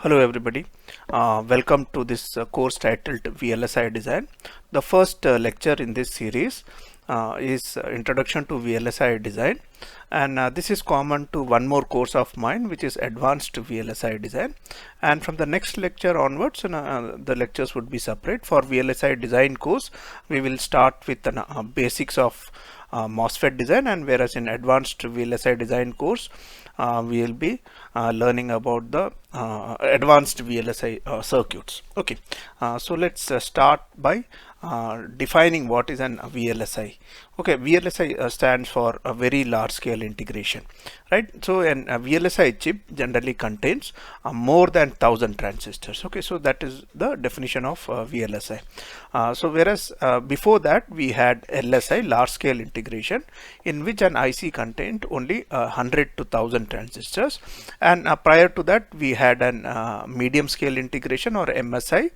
Hello everybody, welcome to this course titled VLSI Design. The first lecture in this series is Introduction to VLSI Design, and this is common to one more course of mine, which is Advanced VLSI Design. And from the next lecture onwards, the lectures would be separate. For VLSI Design course, we will start with the basics of MOSFET design, and whereas in Advanced VLSI Design course, we will be learning about the advanced VLSI circuits. Okay, so let's start by defining what is an VLSI. Okay, VLSI stands for a very large scale integration, right? So a VLSI chip generally contains more than 1000 transistors. Okay, so that is the definition of VLSI. So whereas before that we had LSI, large scale integration, in which an IC contained only 100 to 1000 transistors, and prior to that we had an medium scale integration, or MSI,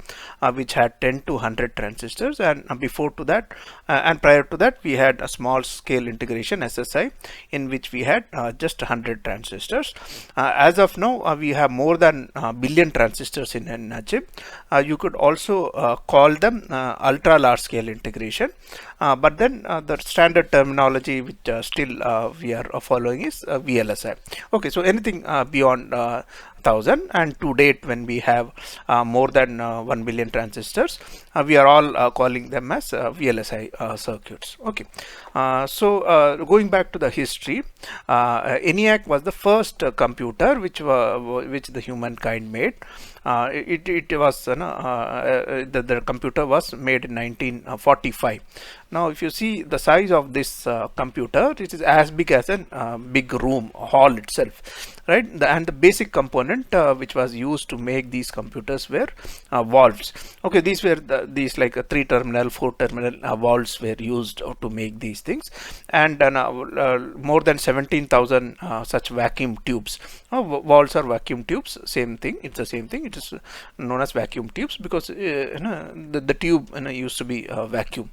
which had 10 to 100 transistors, and before to that and prior to that we had a small scale integration, SSI, in which we had just 100 transistors. As of now we have more than a billion transistors in a chip. You could also call them ultra large scale integration, but then the standard terminology which still we are following is VLSI. Okay, so anything beyond 1000, and to date when we have more than 1 billion transistors, we are all calling them as VLSI circuits. Okay, so going back to the history, ENAIC was the first computer which the humankind made. It was the computer was made in 1945. Now if you see the size of this computer, it is as big as a big room hall itself, right? And the basic component which was used to make these computers were valves. Okay, these were these like a 3-terminal, 4-terminal valves were used to make these things, and more than 17,000 such vacuum tubes. Valves are vacuum tubes, same thing, it's the same thing. It is known as vacuum tubes because the tube used to be vacuum.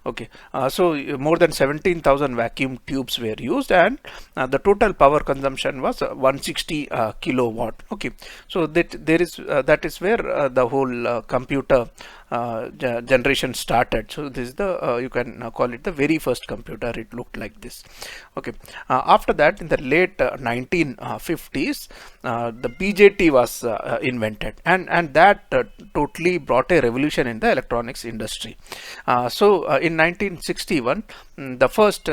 Okay, so more than 17,000 vacuum tubes were used, and the total power consumption was 160 kilowatt. Okay, so that is where the whole computer generation started. So this is the you can call it the very first computer. It looked like this. Okay, after that in the late 1950s the BJT was invented, and that totally brought a revolution in the electronics industry. So in 1961 the first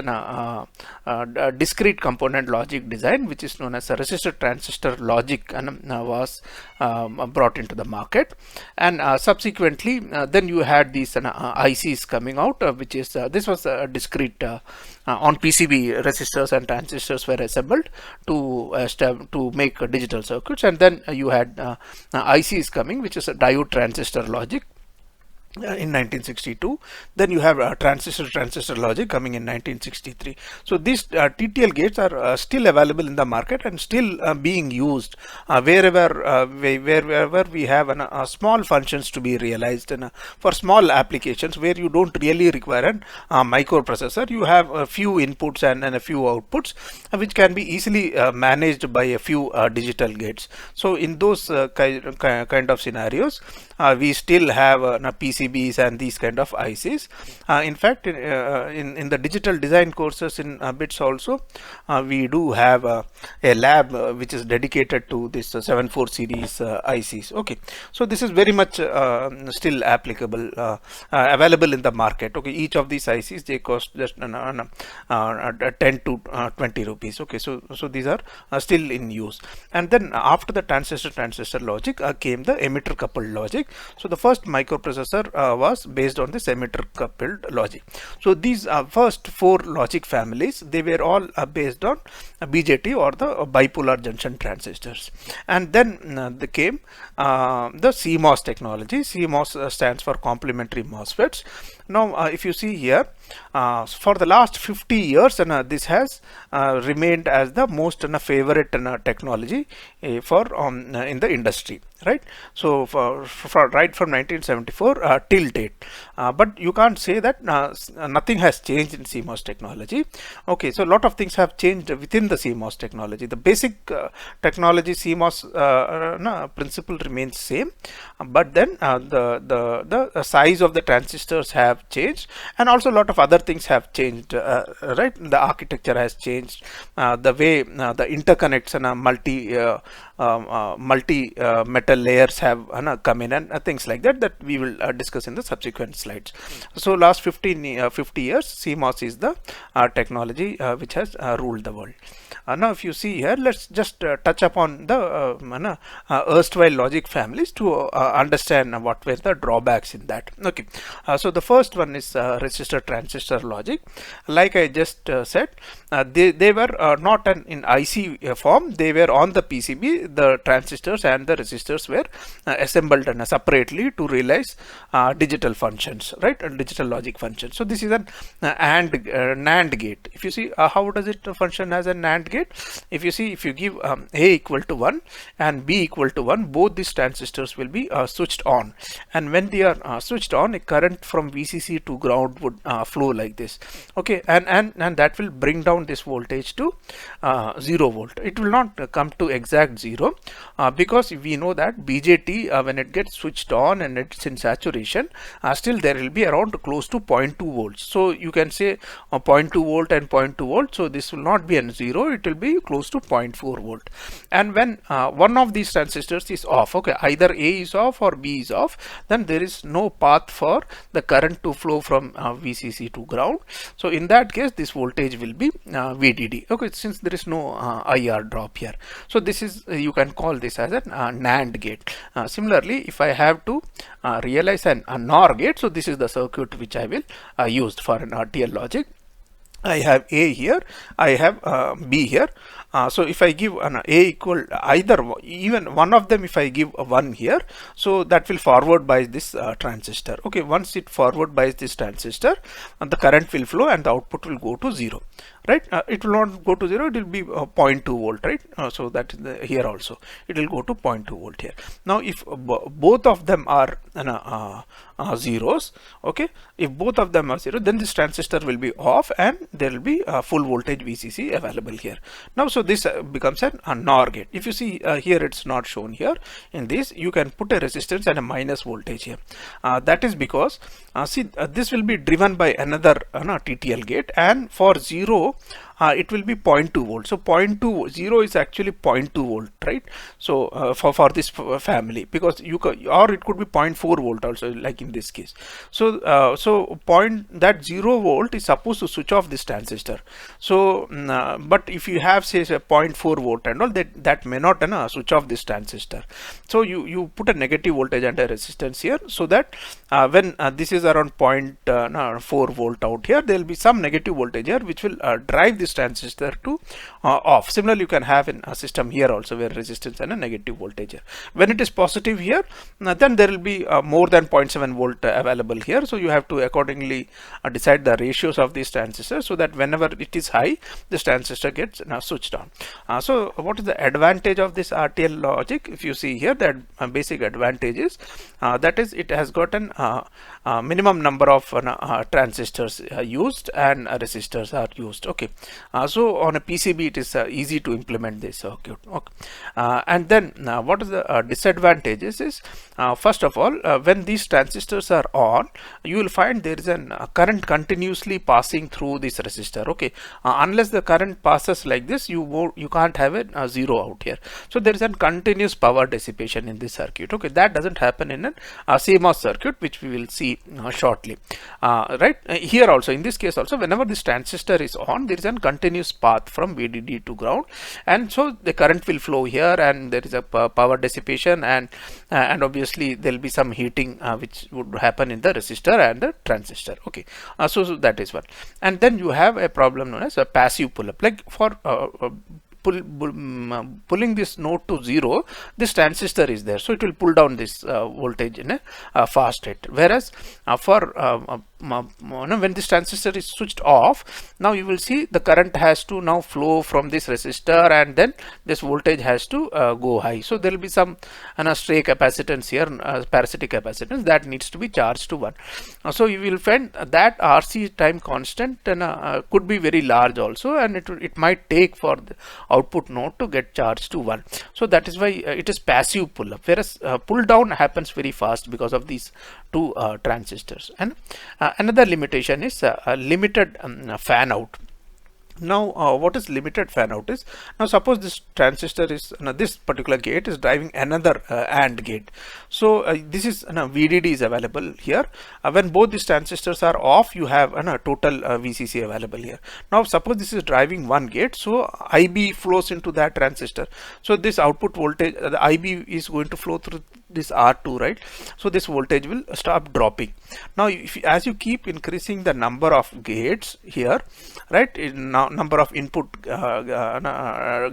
discrete component logic design, which is known as a resistor transistor logic, was brought into the market, and subsequently then you had these ICs coming out, which is this was discrete on PCB. Resistors and transistors were assembled to make digital circuits, and then you had ICs coming, which is a diode transistor logic in 1962. Then you have transistor logic coming in 1963. So these TTL gates are still available in the market and still being used wherever we have small functions to be realized, and for small applications where you don't really require a microprocessor. You have a few inputs and a few outputs which can be easily managed by a few digital gates. So in those kind of scenarios, we still have PCBs and these kind of ICs. In fact, in the digital design courses in BITS also, we do have a lab which is dedicated to this 74 series ICs. Okay, so this is very much still applicable, available in the market. Okay, each of these ICs, they cost just 10 to 20 rupees. Okay, so these are still in use. And then after the transistor logic came the emitter coupled logic. So the first microprocessor was based on this emitter coupled logic. So these first 4 logic families, they were all based on BJT, or the bipolar junction transistors. And then they came the CMOS technology. CMOS stands for complementary MOSFETs. Now if you see here, for the last 50 years, and this has remained as the most favorite technology for in the industry, right? So for right from 1974 till date, but you can't say that nothing has changed in CMOS technology. Okay, so a lot of things have changed within the CMOS technology. The basic technology CMOS principle remains same, but then the size of the transistors have changed, and also a lot of other things have changed, right? The architecture has changed, the way the interconnects and multi metal layers have come in, and things like that we will discuss in the subsequent slides. So last 50 years, CMOS is the technology which has ruled the world. Now if you see here, let's just touch upon the erstwhile logic families to understand what were the drawbacks in that. Okay, so the first one is resistor transistor logic. Like I just said, they were not in IC form, they were on the PCB. The transistors and the resistors were assembled separately to realize digital functions, right? And digital logic functions. So this is an NAND gate. If you see, how does it function as a NAND gate? If you see, if you give A equal to 1 and B equal to 1, both these transistors will be switched on, and when they are switched on, a current from VCC to ground would flow like this. Okay, and that will bring down this voltage to 0 volt. It will not come to exact 0 because we know that BJT, when it gets switched on and it's in saturation, still there will be around close to 0.2 volts. So you can say 0.2 volt and 0.2 volt. So this will not be an 0, it will be close to 0.4 volt. And when one of these transistors is off, okay, either A is off or B is off, then there is no path for the current to flow from VCC to ground. So in that case, this voltage will be VDD. Okay, since there is no IR drop here. So this is, you can call this as a NAND gate. Similarly, if I have to realize an NOR gate, so this is the circuit which I will use for an RTL logic. I have A here, I have B here. So if I give an A equal either, even one of them, if I give a 1 here, so that will forward bias this transistor. Okay, once it forward bias this transistor, the current will flow and the output will go to 0. Right, it will not go to 0, it will be 0.2 volt, right? So that is here also it will go to 0.2 volt here. Now if both of them are zeros, okay, if both of them are 0, then this transistor will be off and there will be full voltage VCC available here. Now so this becomes a NOR gate. If you see here, it's not shown here. In this you can put a resistance and a minus voltage here. That is because see, this will be driven by another TTL gate, and for 0 it will be 0.2 volt. So 0 is actually 0.2 volt, right? So for this family, because you or it could be 0.4 volt also, like in this case. So that 0 volt is supposed to switch off this transistor. So but if you have, say, 0.4 volt and all, that may not switch off this transistor. So you put a negative voltage and a resistance here, so that when this is around 0.4 volt out here, there will be some negative voltage here which will drive this transistor to off. Similarly, you can have in a system here also where resistance and a negative voltage here. When it is positive here, then there will be more than 0.7 volt available here. So you have to accordingly decide the ratios of these transistors, so that whenever it is high, this transistor gets switched on. So what is the advantage of this RTL logic? If you see here, that basic advantage is that is, it has got an minimum number of transistors used and resistors are used. Okay, so on a PCB it is easy to implement this circuit. Okay, and then what is the disadvantages is, first of all, when these transistors are on, you will find there is a current continuously passing through this resistor. Okay, unless the current passes like this, you can't have a 0 out here. So there is a continuous power dissipation in this circuit. Okay, that doesn't happen in a CMOS circuit, which we will see shortly. Right, here also, in this case also, whenever this transistor is on, there is a continuous path from VDD to ground, and so the current will flow here, and there is a power dissipation, and obviously there will be some heating which would happen in the resistor and the transistor. Okay, so that is one. And then you have a problem known as a passive pull-up. Like for pulling this node to 0, this transistor is there, so it will pull down this voltage in a fast rate. Whereas when this transistor is switched off, now you will see the current has to now flow from this resistor, and then this voltage has to go high. So there will be some stray capacitance here, parasitic capacitance, that needs to be charged to 1. So you will find that RC time constant could be very large also, and it might take for the output node to get charged to 1. So that is why it is passive pull up, whereas pull down happens very fast because of these two transistors. And another limitation is limited fan out. Now what is limited fan out is, now suppose this transistor is, this particular gate is driving another AND gate. So this is VDD is available here. When both these transistors are off, you have a total VCC available here. Now suppose this is driving one gate, so IB flows into that transistor. So this output voltage, the IB is going to flow through this R2, right? So this voltage will stop dropping. Now as you keep increasing the number of gates here, right, number of input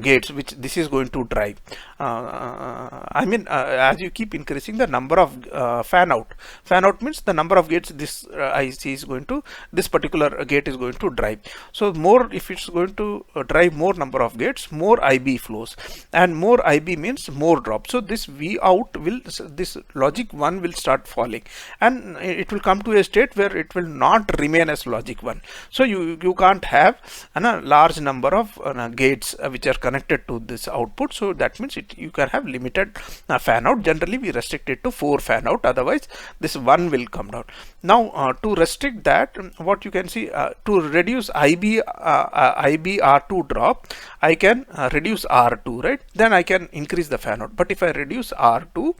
gates which this is going to drive, as you keep increasing the number of fan out means the number of gates this IC is going to, this particular gate is going to drive. So more, if it's going to drive more number of gates, more IB flows, and more IB means more drop. So this V out will, this logic 1 will start falling, and it will come to a state where it will not remain as logic 1. So you can't have a large number of gates which are connected to this output. So that means you can have limited fan out. Generally we restrict it to 4 fan out, otherwise this 1 will come down. Now to restrict that, what you can see, to reduce IB R2 drop, I can reduce R2, right? Then I can increase the fan out. But if I reduce R2,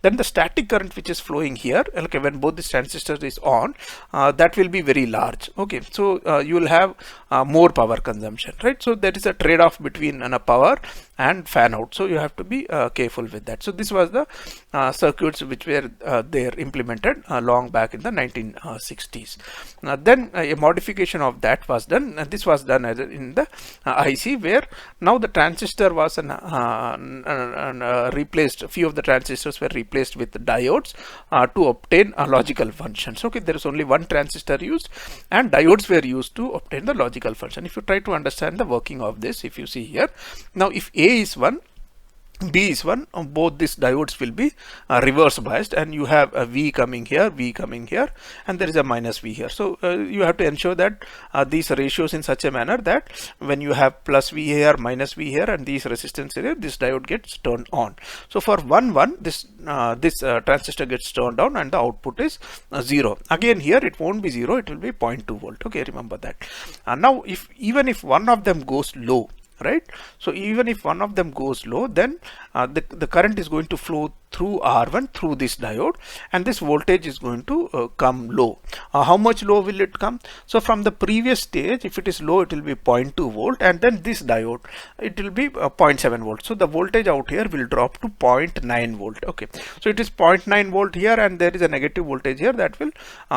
then the static current which is flowing here, okay, when both this transistor is on, that will be very large. Okay, so you will have more power consumption, right? So there is a trade-off between power and fan out, so you have to be careful with that. So this was the circuits which were there implemented long back in the 1960s. Then a modification of that was done. This was done in the IC, where now the transistor was replaced, few of the transistors were replaced with diodes to obtain logical functions. Okay, there is only one transistor used, and diodes were used to obtain the logical function. If you try to understand the working of this, if you see here, now if A is 1, B is 1, both these diodes will be reverse biased, and you have a V coming here, V coming here, and there is a minus V here. So you have to ensure that these ratios in such a manner that when you have plus V here, minus V here, and these resistance here, this diode gets turned on. So for 1 1, this transistor gets turned on, and the output is 0. Again here it won't be 0, it will be 0.2 volt. Okay, remember that. Now even if one of them goes low, right, so even if one of them goes low, then the current is going to flow through R1 through this diode, and this voltage is going to come low. How much low will it come? So from the previous stage, if it is low, it will be 0.2 volt, and then this diode, it will be 0.7 volt. So the voltage out here will drop to 0.9 volt. Okay, so it is 0.9 volt here, and there is a negative voltage here that will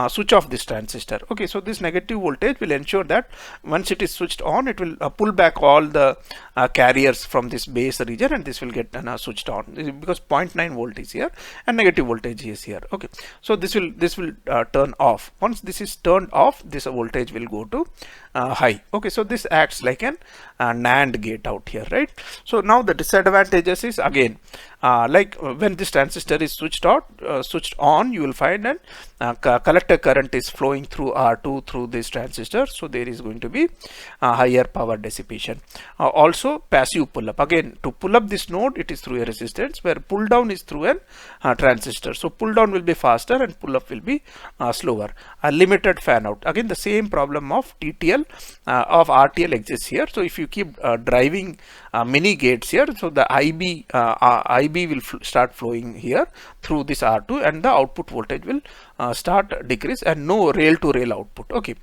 switch off this transistor. Okay, so this negative voltage will ensure that once it is switched on, it will pull back all the carriers from this base region, and this will get switched on, because 0.9 volt is here and negative voltage is here. Okay, so this will turn off. Once this is turned off, this voltage will go to high. Okay, so this acts like an NAND gate out here, right? So now the disadvantages is, again, like when this transistor is switched on, you will find an collector current is flowing through R2 through this transistor, so there is going to be higher power dissipation. Also passive pull up, again, to pull up this node, it is through a resistance, where pull down is through an transistor. So pull down will be faster and pull up will be slower. A limited fan out, again the same problem of TTL of RTL exists here. So if you keep driving many gates here, so the IB will start flowing here through this R2, and the output voltage will start decrease, and no rail to rail output. Okay,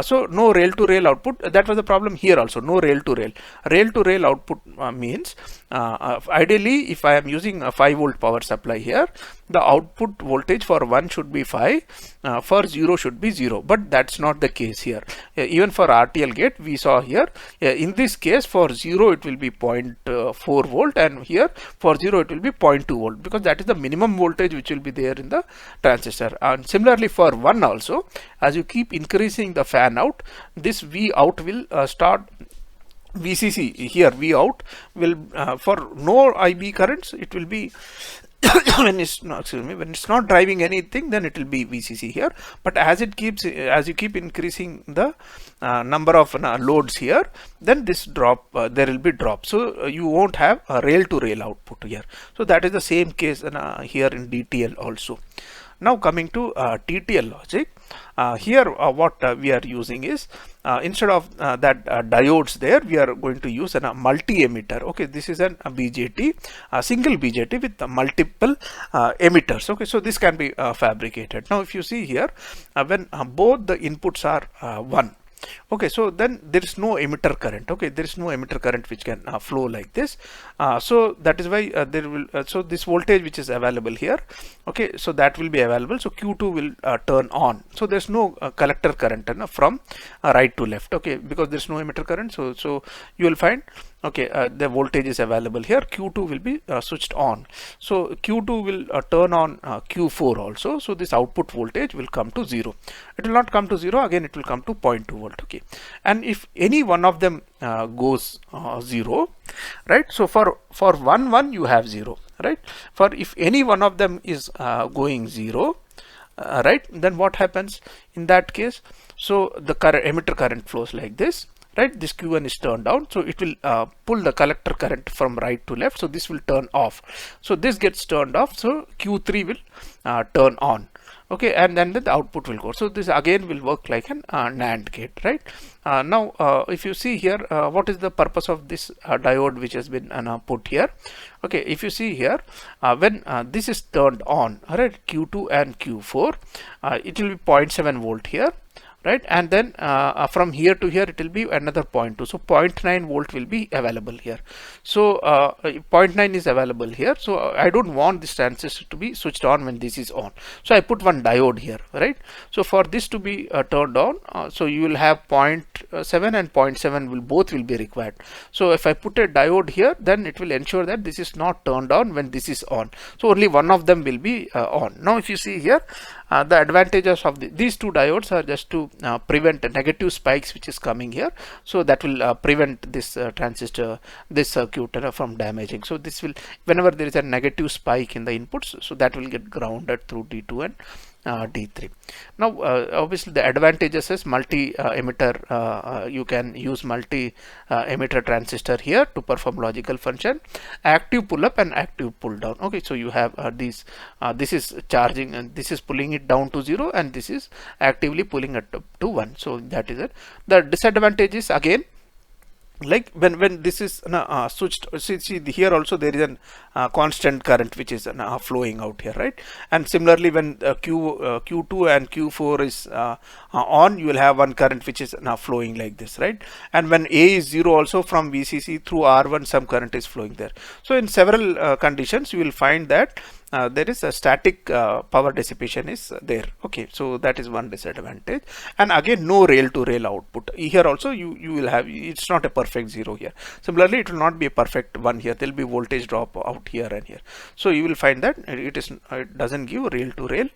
so no rail to rail output, that was the problem here also, no rail to rail. Rail to rail output means ideally if I am using a 5 volt power supply here, the output voltage for 1 should be 5, for 0 should be 0, but that's not the case here. Even for RTL gate we saw here, in this case for 0 it will be be 0.4 volt, and here for 0 it will be 0.2 volt, because that is the minimum voltage which will be there in the transistor. And similarly for 1 also, as you keep increasing the fan out, this V out will start VCC here. V out will for no IB currents, it will be when it's not driving anything, then it will be VCC here. But as you keep increasing the number of loads here, then this drop there will be drop, so you won't have a rail to rail output here. So that is the same case here in DTL also. Now coming to TTL logic, here what we are using is, instead of that diodes there, we are going to use a multi-emitter. Okay, this is a BJT, a single BJT with multiple emitters. Okay, so this can be fabricated. Now if you see here, when both the inputs are 1, okay, so then there is no emitter current. Okay, there is no emitter current which can flow like this. So that is why there will so this voltage which is available here, okay, so that will be available. So Q2 will turn on. So there's no collector current from right to left. Okay, because there's no emitter current. So you will find, okay, the voltage is available here. Q2 will be switched on. So Q2 will turn on Q4 also. So this output voltage will come to 0. It will not come to 0. Again, it will come to 0.2 volt. Okay, and if any one of them goes 0, right? So for 1 you have 0, right? For if any one of them is going 0, right? Then what happens in that case? So the emitter current flows like this. Right, this Q1 is turned down, so it will pull the collector current from right to left, so this will turn off. So this gets turned off, so Q3 will turn on. Okay, and then the output will go. So this again will work like an NAND gate, right? Now if you see here, what is the purpose of this diode which has been put here? Okay, if you see here, when this is turned on, right, Q2 and Q4, it will be 0.7 volt here, right, and then from here to here it will be another 0.2, so 0.9 volt will be available here. So 0.9 is available here, so I don't want this transistor to be switched on when this is on, so I put one diode here, right? So for this to be turned on, so you will have 0.7 and 0.7 will both will be required. So if I put a diode here, then it will ensure that this is not turned on when this is on, so only one of them will be on. Now if you see here, the advantages of these two diodes are just to prevent negative spikes which is coming here, so that will prevent this transistor, this circuit from damaging. So this will, whenever there is a negative spike in the inputs, so that will get grounded through D2 and D3. Now obviously the advantages is multi-emitter, you can use multi-emitter transistor here to perform logical function, active pull up and active pull down. Okay, so you have these, this is charging and this is pulling it down to 0, and this is actively pulling it up to 1. So that is it. The disadvantage is again, like when this is switched, see here also there is a constant current which is flowing out here, right? And similarly when Q2 and Q4 is on, you will have one current which is flowing like this, right? And when A is 0 also, from VCC through R1 some current is flowing there. So in several conditions you will find that there is a static power dissipation is there. Okay, so that is one disadvantage. And again, no rail to rail output here also. You will have, it's not a perfect 0 here. Similarly, it will not be a perfect 1 here. There will be voltage drop out here and here. So you will find that it doesn't give rail to rail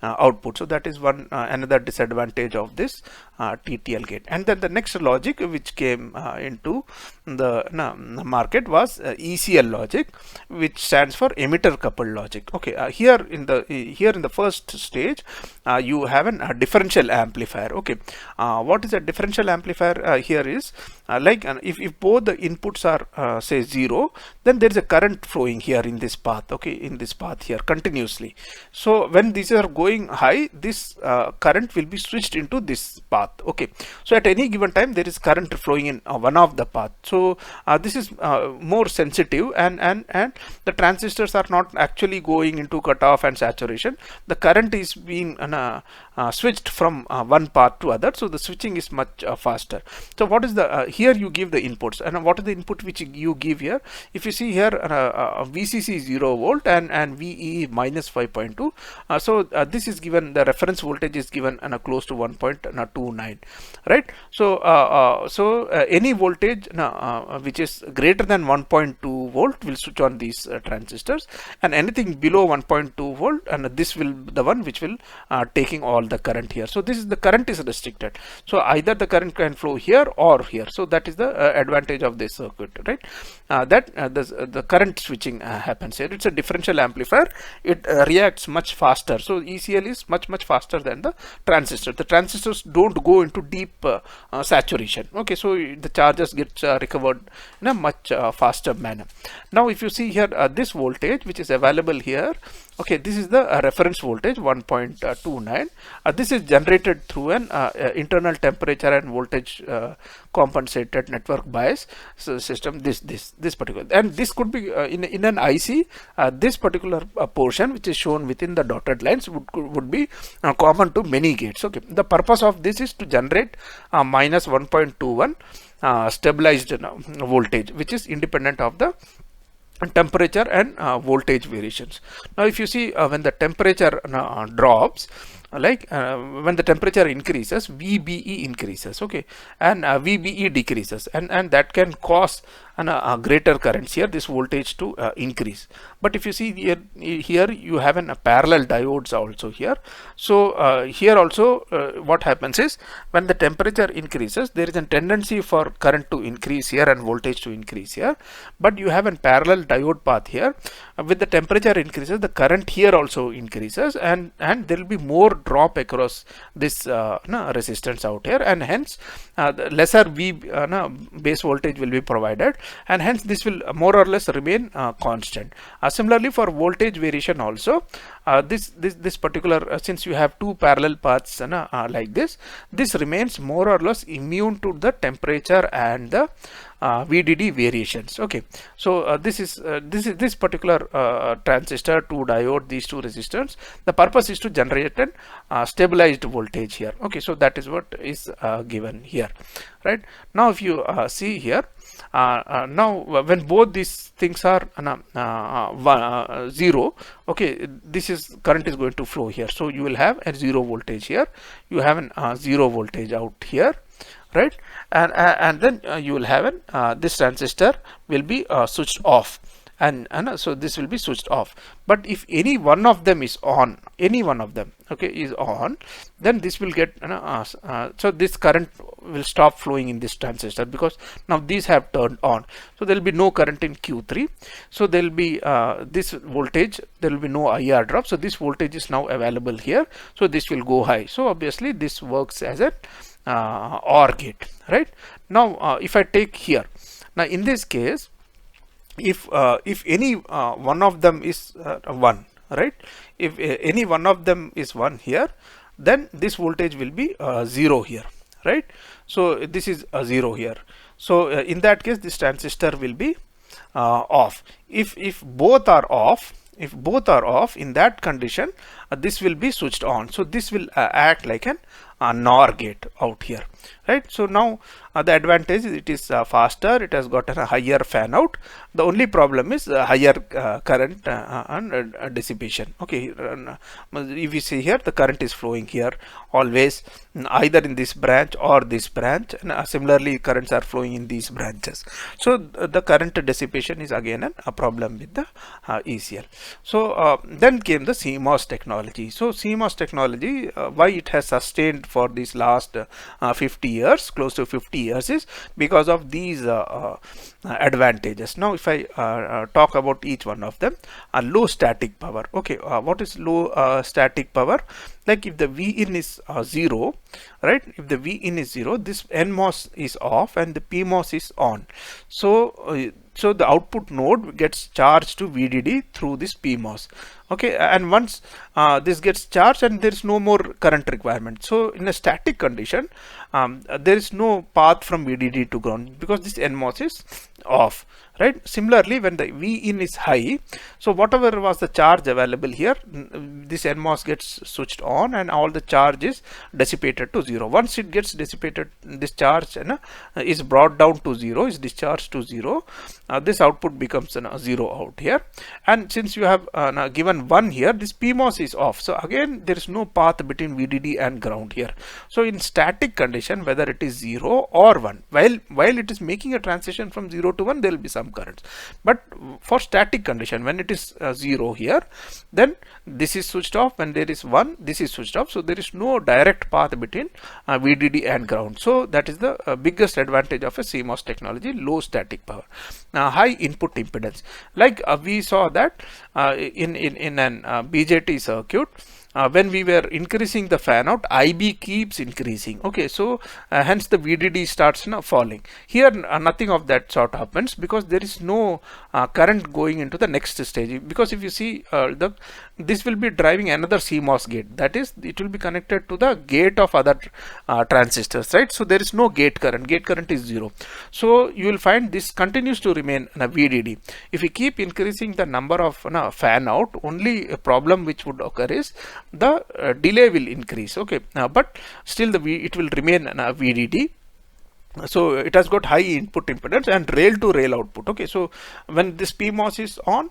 output. So that is one another disadvantage of this TTL gate. And then the next logic which came into the market was ECL logic, which stands for emitter coupled logic. Okay, here in the first stage you have a differential amplifier. Okay, what is a differential amplifier here is like if both the inputs are say 0, then there is a current flowing here in this path. Okay, in this path here continuously. So when these are going high, this current will be switched into this path. Okay, so at any given time there is current flowing in one of the path. So this is more sensitive, and the transistors are not actually going into cutoff and saturation. The current is being switched from one path to other, so the switching is much faster. So what is the here you give the inputs, and what is the input which you give here? If you see here, VCC is 0 volt and VE minus 5.2. So this is given, the reference voltage is given close to 1.29, right? So any voltage which is greater than 1.2 volt will switch on these transistors, and anything below 1.2 volt, and this will the one which will taking all the current here. So this is the current is restricted, so either the current can flow here or here. So that is the advantage of this circuit, right? The current switching happens here. It's a differential amplifier. It reacts much faster. So ECL is much faster than the transistor. The transistors don't go into deep saturation. Okay, so the charges get recovered in a much faster manner. Now if you see here, this voltage which is available here, okay, this is the reference voltage 1.29. This is generated through an internal temperature and voltage compensated network bias system. This particular, and this could be in an IC. This particular portion which is shown within the dotted lines would be common to many gates. Okay, the purpose of this is to generate minus 1.21 stabilized voltage, which is independent of the temperature and voltage variations. Now if you see, when the temperature drops, when the temperature increases, VBE increases, okay, and VBE decreases, and that can cause greater currents here, this voltage to increase. But if you see here you have a parallel diodes also here. So here also what happens is, when the temperature increases, there is a tendency for current to increase here and voltage to increase here, but you have a parallel diode path here. With the temperature increases, the current here also increases, and there will be more drop across this resistance out here, and hence the lesser base voltage will be provided, and hence this will more or less remain constant. Similarly for voltage variation also, this particular, since you have two parallel paths like this remains more or less immune to the temperature and the VDD variations. Okay, so this particular transistor, two diode, these two resistors, the purpose is to generate a stabilized voltage here. Okay, so that is what is given here, right? Now if you see here, now when both these things are 0, okay, this is current is going to flow here, so you will have a 0 voltage here, you have a 0 voltage out here, right? And then you will have this transistor will be switched off, and so this will be switched off. But if any one of them is on, any one of them, okay, is on, then this will get so this current will stop flowing in this transistor, because now these have turned on, so there will be no current in Q3. So there will be this voltage, there will be no IR drop, so this voltage is now available here, so this will go high. So obviously this works as a OR gate, right? Now if I take here, now in this case, if any one of them is 1, right, if any one of them is 1 here, then this voltage will be 0 here, right? So this is 0 here, so in that case this transistor will be off. If both are off, in that condition this will be switched on, so this will act like an NOR gate out here, right? So now the advantage is it is faster, it has got a higher fan out. The only problem is higher current and dissipation. Okay, if you see here, the current is flowing here always, either in this branch or this branch, and similarly currents are flowing in these branches. So the current dissipation is again a problem with the ECL. So then came the CMOS technology. So CMOS technology, why it has sustained for these last 50 years, close to 50 years, is because of these advantages. Now if I talk about each one of them, low static power. Okay, what is low static power? Like if the Vin is 0, right, if the Vin is 0, this NMOS is off and the PMOS is on, so so the output node gets charged to VDD through this PMOS. okay, and once this gets charged and there is no more current requirement. So in a static condition, there is no path from VDD to ground because this NMOS is off, right? Similarly, when the V in is high, so whatever was the charge available here, this NMOS gets switched on and all the charge is dissipated to 0. Once it gets dissipated, this charge is brought down to 0, is discharged to 0, this output becomes 0 out here. And since you have given 1 here, this PMOS is off, so again there is no path between VDD and ground here. So in static condition, whether it is 0 or 1, while it is making a transition from 0 to 1, there will be some currents, but for static condition, when it is 0 here, then this is switched off. When there is 1, this is switched off, so there is no direct path between VDD and ground. So that is the biggest advantage of a CMOS technology: low static power, high input impedance. Like we saw that in an BJT circuit, when we were increasing the fan out, IB keeps increasing, okay, so hence the VDD starts falling. Here nothing of that sort happens because there is no current going into the next stage, because if you see this will be driving another CMOS gate, that is, it will be connected to the gate of other transistors, right? So there is no gate current is 0, so you will find this continues to remain a VDD. If we keep increasing the number of fan out, only a problem which would occur is the delay will increase, okay, but still it will remain a VDD. So it has got high input impedance and rail to rail output, okay. So when this PMOS is on,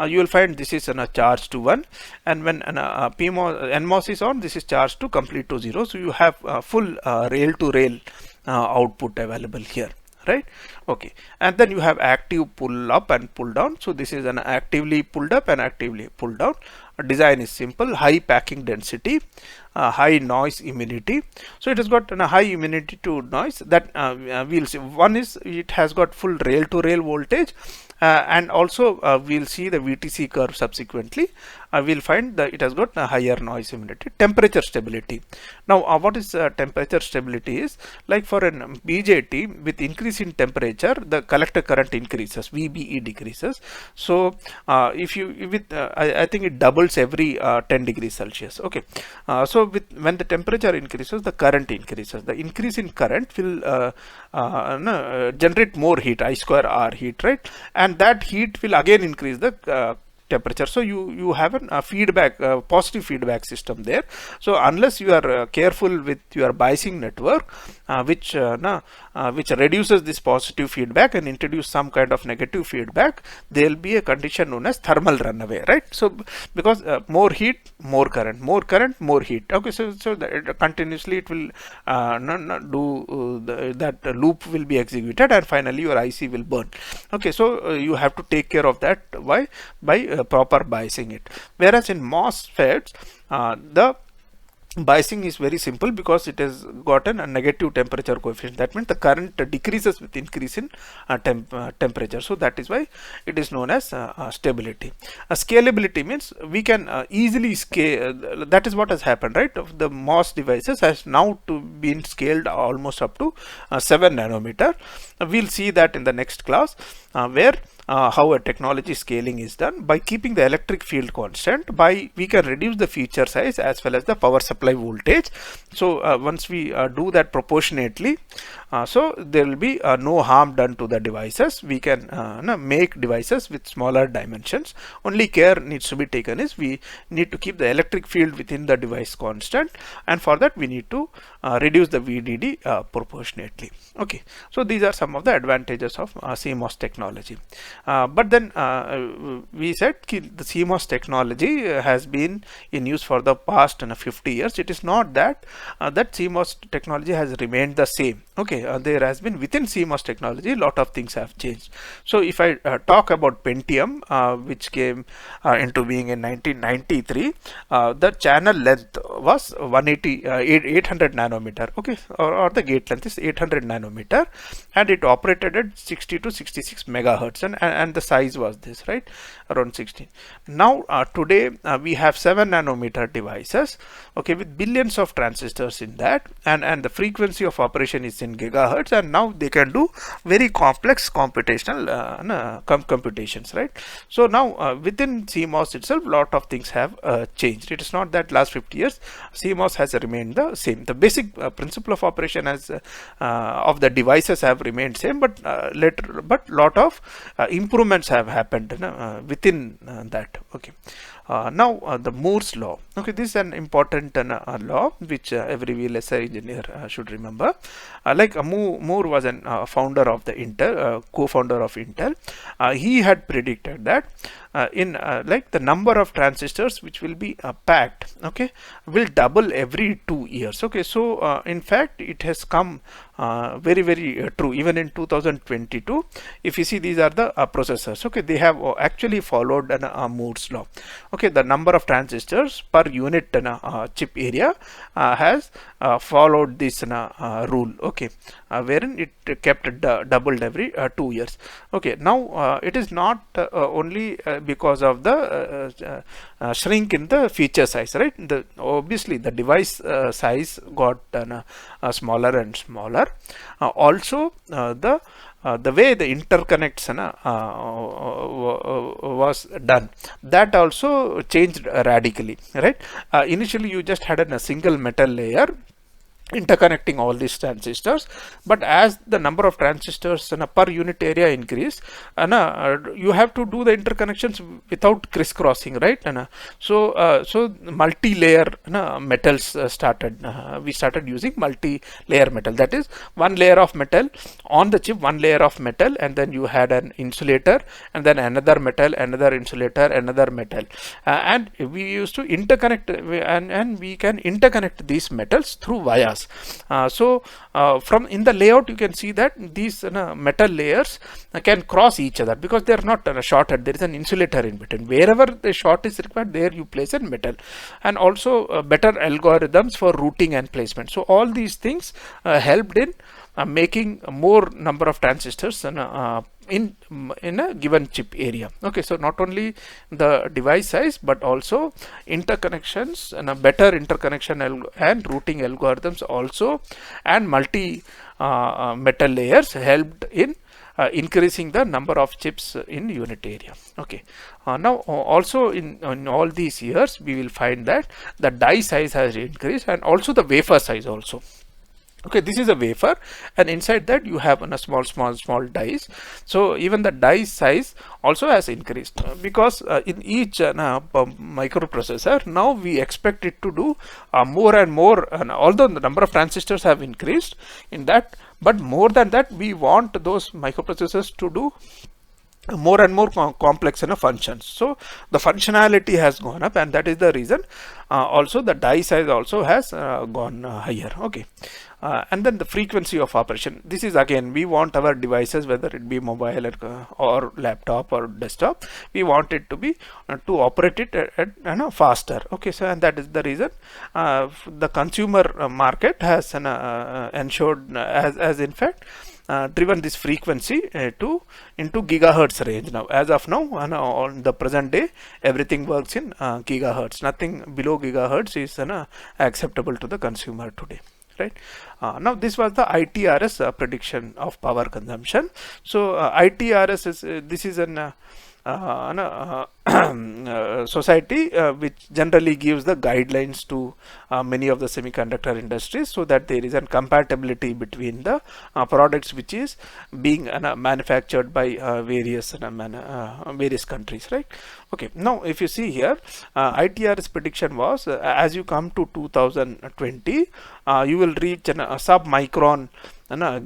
you will find this is a charge to 1, and when NMOS is on, this is charged to complete to 0. So you have full rail to rail output available here, right? Okay, and then you have active pull up and pull down. So this is an actively pulled up and actively pulled down. Design is simple: high packing density, high noise immunity. So it has got a high immunity to noise, that we'll see. One is it has got full rail to rail voltage, and also we'll see the VTC curve subsequently. We'll find that it has got a higher noise immunity. Temperature stability. Now what is temperature stability is, like for an BJT, with increase in temperature, the collector current increases, VBE decreases. So if you I think it doubles every 10 degrees Celsius, okay. So when the temperature increases, the current increases. The increase in current will generate more heat, I square R heat, right? And that heat will again increase the temperature. So you have a feedback, positive feedback system there. So unless you are careful with your biasing network, which reduces this positive feedback and introduce some kind of negative feedback, there will be a condition known as thermal runaway, right? So because more heat, more current, more heat, okay. So that continuously it will that loop will be executed, and finally your IC will burn, okay. So you have to take care of that. Why? By proper biasing it. Whereas in MOSFETs, the biasing is very simple because it has gotten a negative temperature coefficient. That means the current decreases with increase in temperature. So that is why it is known as stability. Scalability means we can easily scale. That is what has happened, right? The MOS devices has now been scaled almost up to 7 nanometer. We'll see that in the next class, where how a technology scaling is done by keeping the electric field constant. We can reduce the feature size as well as the power supply voltage. So once we do that proportionately, so there will be no harm done to the devices. We can make devices with smaller dimensions. Only care needs to be taken is we need to keep the electric field within the device constant, and for that we need to reduce the VDD proportionately, okay. So these are some of the advantages of CMOS technology. But then we said the CMOS technology has been in use for the past 50 years. It is not that that CMOS technology has remained the same, okay. There has been within CMOS technology a lot of things have changed. So if I talk about Pentium, which came into being in 1993, the channel length was 800 nanometer, okay, or the gate length is 800 nanometer, and it operated at 60 to 66 megahertz, and and the size was this, right, around 16. Now today we have 7 nanometer devices, okay, with billions of transistors in that, and the frequency of operation is in gigahertz, and now they can do very complex computational computations, right? So now within CMOS itself, lot of things have changed. It is not that last 50 years CMOS has remained the same. The basic principle of operation has of the devices have remained same, but later, but lot of improvements have happened within that. Okay. Now the Moore's law. Okay, this is an important law which every VLSI engineer should remember. Moore was a founder of the Intel, co-founder of Intel. He had predicted that in like the number of transistors which will be packed, okay, will double every 2 years. Okay, so in fact it has come very true. Even in 2022, if you see, these are the processors, okay, they have actually followed Moore's law. Okay, the number of transistors per unit chip area has followed this rule, okay, wherein it kept doubled every 2 years. Okay, now it is not only because of the shrink in the feature size, right? Obviously the device size got smaller and smaller. Also the way the interconnects was done, that also changed radically, right? Initially you just had a single metal layer interconnecting all these transistors, but as the number of transistors per unit area increase, you have to do the interconnections without crisscrossing, right? So multi-layer metals started. We started using multi-layer metal, that is one layer of metal on the chip, one layer of metal, and then you had an insulator, and then another metal, another insulator, another metal, and we used to interconnect, and we can interconnect these metals through vias. From in the layout you can see that these metal layers can cross each other because they are not shorted. There is an insulator in between. Wherever the short is required, there you place a metal, and also better algorithms for routing and placement. So all these things helped in making more number of transistors in a given chip area. Okay, so not only the device size, but also interconnections and a better interconnection and routing algorithms also, and multi metal layers helped in increasing the number of chips in unit area. Okay, now also in all these years we will find that the die size has increased, and also the wafer size also. Okay, this is a wafer, and inside that you have a small dies. So even the die size also has increased because in each microprocessor now we expect it to do more and more. Although the number of transistors have increased in that, but more than that, we want those microprocessors to do more and more complex functions. So the functionality has gone up, and that is the reason also the die size also has gone higher. Okay, and then the frequency of operation. This is again, we want our devices, whether it be mobile or laptop or desktop, we want it to be to operate it at faster. Okay, so and that is the reason the consumer market has ensured as in fact driven this frequency into gigahertz range. Now as of now, on the present day, everything works in gigahertz. Nothing below gigahertz is acceptable to the consumer today, right? Now this was the ITRS prediction of power consumption. So ITRS is this is an society which generally gives the guidelines to many of the semiconductor industries, so that there is a compatibility between the products which is being manufactured by various countries, right? Okay, now if you see here, ITRS prediction was as you come to 2020, you will reach a sub-micron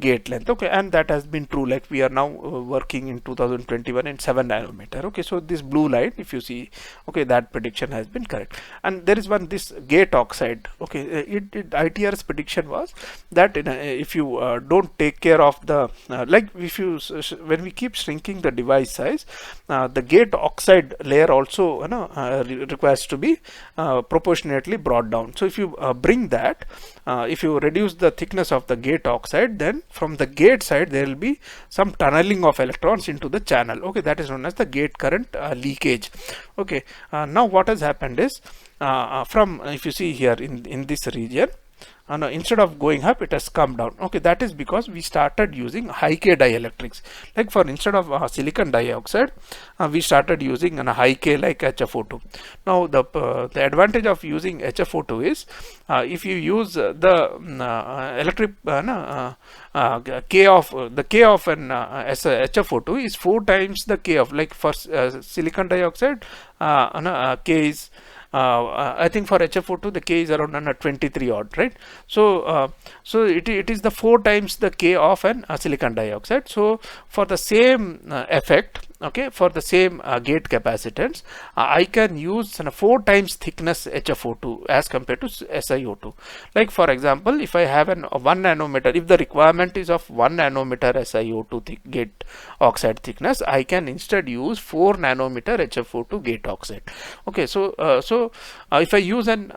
gate length. Okay, and that has been true. Like we are now working in 2021 in 7 nanometer. Okay, so this blue line, if you see, okay, that prediction has been correct. And there is one, this gate oxide. Okay, ITRS prediction was that if you don't take care of the like if you when we keep shrinking the device size, the gate oxide layer also requires to be proportionately brought down. So if you bring that, if you reduce the thickness of the gate oxide, side, then from the gate side there will be some tunneling of electrons into the channel. Okay, that is known as the gate current leakage. Okay, now what has happened is from if you see here in this region, no, instead of going up, it has come down. Okay, that is because we started using high K dielectrics. Like for instead of silicon dioxide, we started using a high K like HFO2. Now the advantage of using HFO2 is if you use the electric K of an HFO2 is 4 times the K of, like for silicon dioxide, K is I think for HFO2 the K is around 23 odd, right? So so it is the 4 times the K of an silicon dioxide. So for the same effect, okay, for the same gate capacitance, I can use 4 times thickness HFO2 as compared to SiO2. Like for example, if I have an 1 nanometer, if the requirement is of 1 nanometer SiO2 gate oxide thickness, I can instead use 4 nanometer HFO2 gate oxide. Okay, so if I use an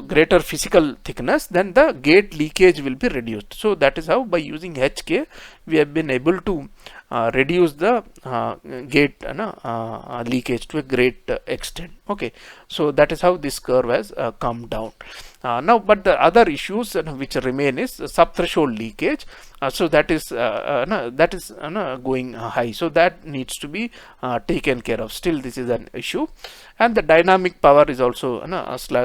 greater physical thickness, then the gate leakage will be reduced. So that is how by using HK we have been able to reduce the gate leakage to a great extent. Okay, so that is how this curve has come down. Now, but the other issues which remain is subthreshold leakage. So that is going high. So that needs to be taken care of. Still, this is an issue, and the dynamic power is also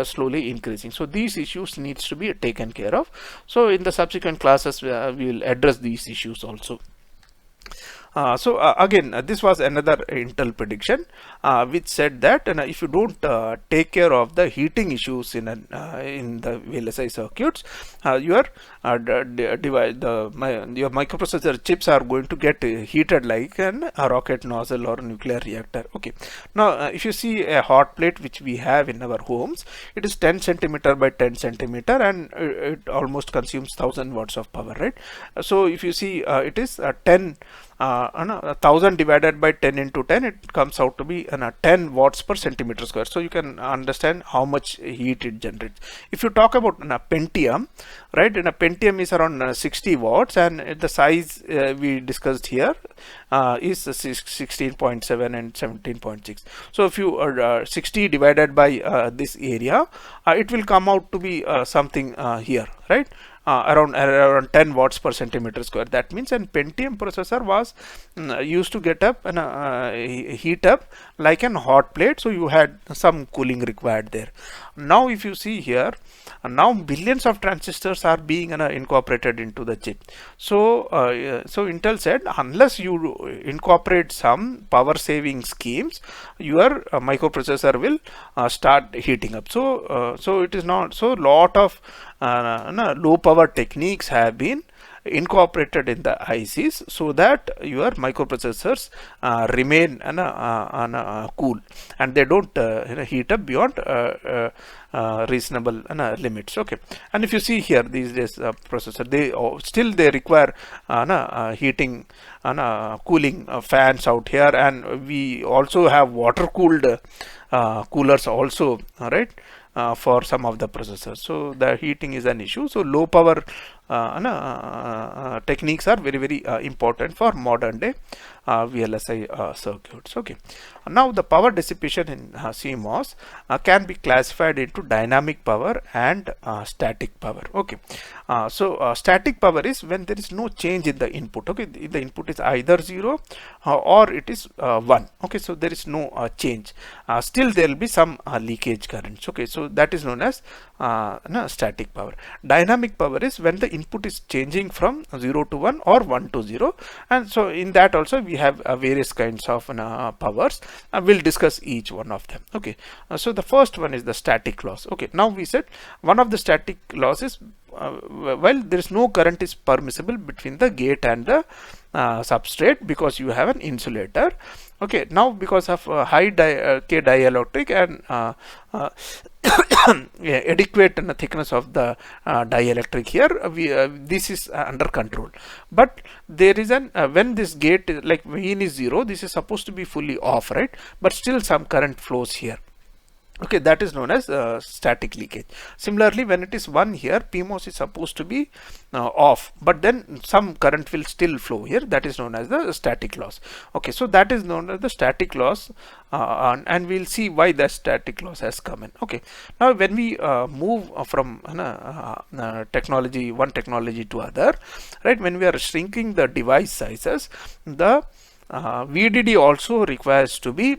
slowly increasing. So these issues needs to be taken care of. So in the subsequent classes, we will address these issues also. So again, this was another Intel prediction which said that if you don't take care of the heating issues in the VLSI circuits, your microprocessor chips are going to get heated like a rocket nozzle or a nuclear reactor. Okay, now if you see a hot plate which we have in our homes, it is 10 centimeter by 10 centimeter, and it almost consumes 1000 watts of power, right? So if you see it is 1000 divided by 10 into 10, it comes out to be 10 watts per centimeter square. So you can understand how much heat it generates. If you talk about Pentium, right, in a Pentium is around 60 watts, and the size we discussed here is 16.7 and 17.6. So if you 60 divided by this area, it will come out to be something here, right? Around 10 watts per centimeter square. That means an Pentium processor was used to get up and heat up like an hot plate, so you had some cooling required there. Now if you see here, now billions of transistors are being incorporated into the chip. So so Intel said, unless you incorporate some power saving schemes, your microprocessor will start heating up. So so it is not so, lot of low power techniques have been incorporated in the ICs so that your microprocessors remain cool, and they don't heat up beyond reasonable limits. Okay, and if you see here, these days processor, they still they require heating cooling fans out here, and we also have water cooled coolers also, right, for some of the processors. So the heating is an issue. So low power techniques are very important for modern day VLSI circuits. Okay, now the power dissipation in CMOS can be classified into dynamic power and static power. Okay, so static power is when there is no change in the input. Okay, the input is either 0 or it is 1. Okay, so there is no change. Still there will be some leakage currents. Okay, so that is known as static power. Dynamic power is when the input is changing from 0 to 1 or 1 to 0, and so in that also we have various kinds of powers. We'll discuss each one of them. Okay, so the first one is the static loss. Okay, now we said one of the static losses, while there is no current is permissible between the gate and the substrate because you have an insulator. Okay, now because of high K dielectric and adequate thickness of the dielectric here, this is under control. But there is an when this gate is like Vin is 0, this is supposed to be fully off, right? But still some current flows here. Okay, that is known as static leakage. Similarly, when it is 1 here, PMOS is supposed to be off, but then some current will still flow here. That is known as the static loss. Okay, so that is known as the static loss, and we'll see why the static loss has come in. Okay, now when we move from one technology to other, right? When we are shrinking the device sizes, the VDD also requires to be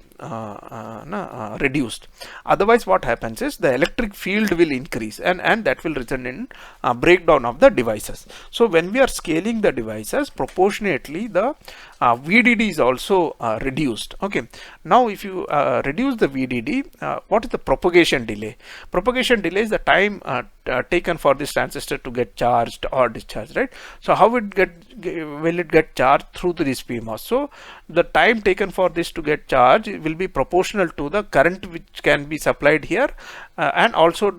reduced. Otherwise, what happens is the electric field will increase, and that will result in breakdown of the devices. So when we are scaling the devices, proportionately the VDD is also reduced. Okay, now if you reduce the VDD, what is the propagation delay? Propagation delay is the time taken for this transistor to get charged or discharged, right? So how will it get charged? Through this PMOS. So the time taken for this to get charged will be proportional to the current which can be supplied here, and also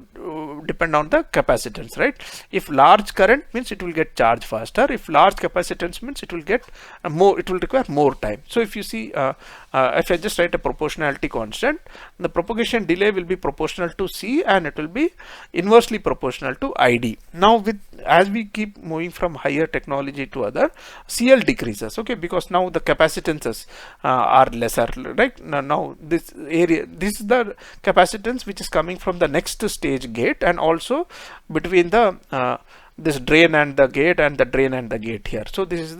depend on the capacitance, right? If large current means it will get charged faster. If large capacitance means it will get more, it will require more time. So if you see, if I just write a proportionality constant, the propagation delay will be proportional to C, and it will be inversely proportional to ID. Now as we keep moving from higher technology to other, CL decreases, okay, because now the capacitances are lesser, right? Now this area, this is the capacitance which is coming from the next stage gate, and also between the this drain and the gate, and the drain and the gate here. So this is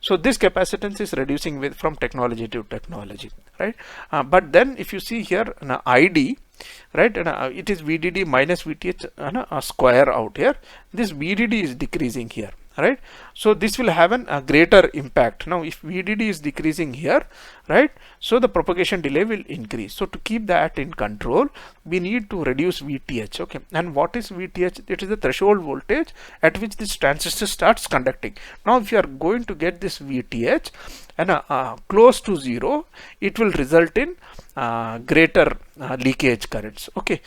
so this capacitance is reducing from technology to technology, right? But then if you see here, ID, right, and it is VDD minus VTH a square out here. This VDD is decreasing here, right? So this will have a greater impact. Now if VDD is decreasing here, right, so the propagation delay will increase. So to keep that in control, we need to reduce VTH. Okay, and what is VTH? It is the threshold voltage at which this transistor starts conducting. Now if you are going to get this VTH and close to 0, it will result in greater leakage currents. Okay,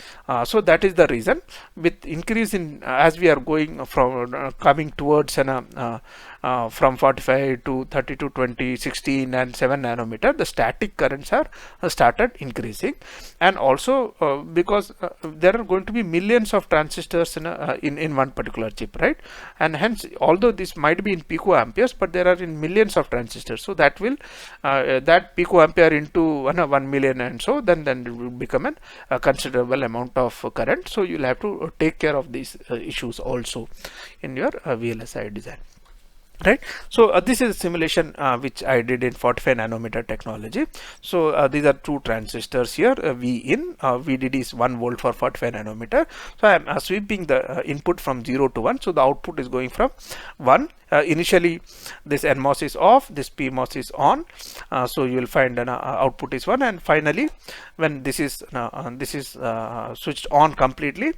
so that is the reason, with increase in as we are going from coming towards from 45 to 30 to 20, 16 and 7 nanometer, the static currents are started increasing. And also because there are going to be millions of transistors in one particular chip, right? And hence, although this might be in picoamperes, but there are in millions of transistors. So that will that picoampere into 1 million, and so then it will become a considerable amount of current. So you'll have to take care of these issues also in your VLSI design, right? So this is a simulation which I did in 45 nanometer technology. So these are two transistors here, V in, VDD is 1 volt for 45 nanometer. So I am sweeping the input from 0 to 1. So the output is going from 1. Initially this NMOS is off, this PMOS is on, so you will find an output is 1, and finally when this is switched on completely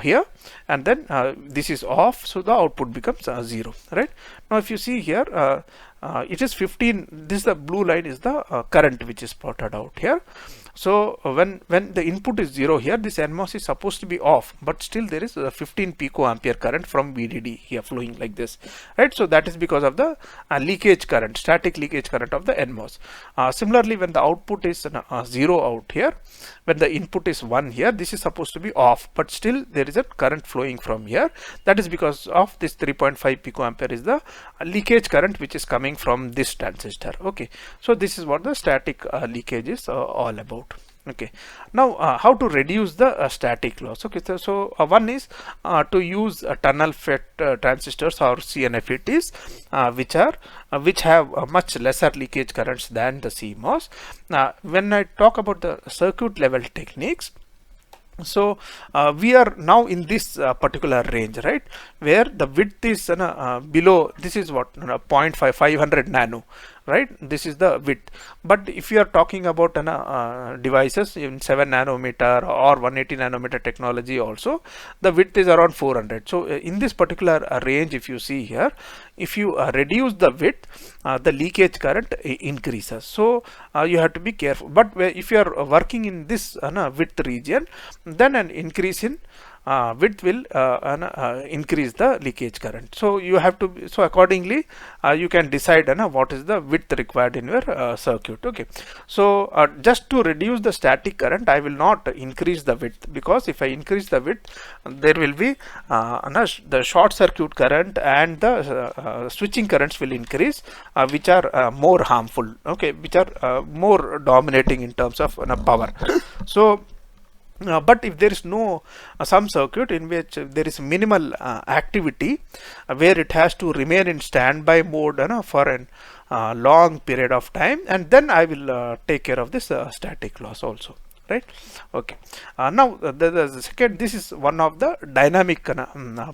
here, and then this is off, so the output becomes 0, right? Now if you see here, it is 15. This the blue line is the current which is plotted out here. So when the input is 0 here, this NMOS is supposed to be off, but still there is a 15 picoampere current from VDD here flowing like this, right? So that is because of the leakage current, static leakage current of the NMOS. Similarly, when the output is 0 out here, when the input is 1 here, this is supposed to be off, but still there is a current flowing from here. That is because of this 3.5 picoampere is the leakage current which is coming from this transistor. Okay, so this is what the static leakage is all about. Okay, now how to reduce the static loss? Okay, so one is to use tunnel FET transistors or CNFETs, which have much lesser leakage currents than the CMOS. When I talk about the circuit level techniques, so we are now in this particular range, right, where the width is below, this is what 500 nano, right? This is the width. But if you are talking about devices in 7 nanometer or 180 nanometer technology also, the width is around 400. So in this particular range, if you see here, if you reduce the width, the leakage current increases. So you have to be careful. But if you are working in this width region, then an increase in width will increase the leakage current. So you have to, so accordingly you can decide what is the width required in your circuit. Okay, so just to reduce the static current, I will not increase the width, because if I increase the width, there will be the short circuit current and the switching currents will increase, which are more harmful, okay, which are more dominating in terms of power. So but if there is no some circuit in which there is minimal activity, where it has to remain in standby mode for a long period of time, and then I will take care of this static loss also, right? Okay, now the second, this is one of the dynamic